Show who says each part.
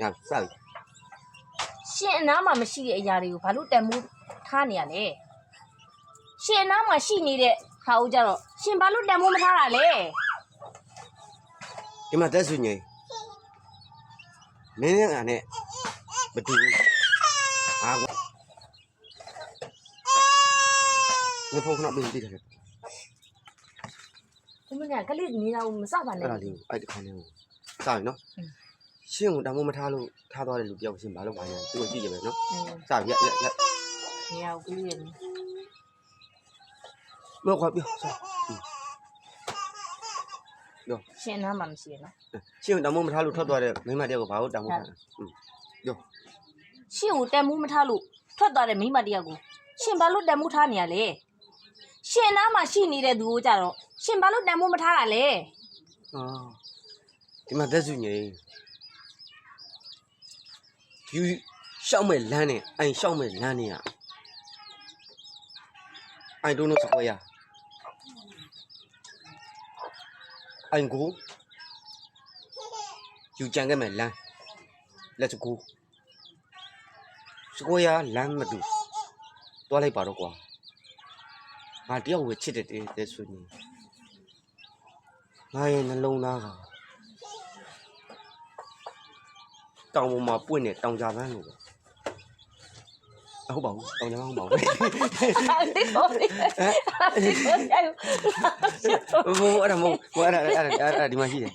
Speaker 1: ငါစပြီ
Speaker 2: ရှင်အနားမှာမရှိတဲ့အရာတွေကိုဘာလို့တန်မိုးထားနေရလဲရှင်အနားမှာရှိနေတဲ့ခါဦးကြတော့ရှင်ဘာလို့တန်မိုးမထားတာလဲ
Speaker 1: ဒီမှာတက်ဆွညိမင်းနဲ့ငါနဲ့မတူဘူးအာကွာငါဖုန်းခဏပြင်ကြည့်တယ်
Speaker 2: ဒီမနေ့ကလေးနေတာကိုမစပါနဲ့
Speaker 1: အဲ့ဒါလေးအဲ့ဒီခေါင်းလေးကိုစပြီနော်ရှင်းကိုတမိုးမထားလို့ထားသွားတဲ့လူတယောက်ရှင်းဘာလို့ပါလဲသူ့ကိုကြည့်ကြမယ်နော်စပြီရက်
Speaker 2: နေရာကိုကြီးရနေ
Speaker 1: မဟုတ်ခွာပြောစပြော
Speaker 2: ရှင်အနားမှာမရှိရနော်
Speaker 1: ရှင်းတမိုးမထားလို့ထွက်သွားတဲ့မိန်းမတယောက်ကဘာလို့တမိုးထားလဲပြော
Speaker 2: ရှင်ကိုတန်မိုးမထားလို့ထွက်သွားတဲ့မိမတယောက်ကိုရှင်ဘာလို့တန်မိုးထားနေရလဲရှင်အနားမှာရှိနေတဲ့သူကိုကြတော့ရှင်ဘာလို့တန်မိုးမထားတာလဲ
Speaker 1: အော်ဒီမှာတက်ဆွညိယူရှောက်မဲ့လမ်းနဲ့အိုင်ရှောက်မဲ့လမ်းနဲ့อ่ะ I don't know square I go you ကြံခဲ့မယ်လမ်း let's go square လမ်းမတူတွားလိုက်ပါတော့ကွာငါတယောက်ဝယ်ချစ်တဲ့ဆိုရင်ငါရဲ့နှလုံးသားကတောင်ပေါ်မှာပွင့်နေတောင်ကြပန်းလို့ဟုတ်ပါဘူးတောင်ကြပန်းဟုတ်ပါဘူး
Speaker 2: အဲ့ဒါမဟုတ်
Speaker 1: ဘိုးအဲ့ဒါမဟုတ်ဘိုးအဲ့ဒါဒီမှာရှိတယ်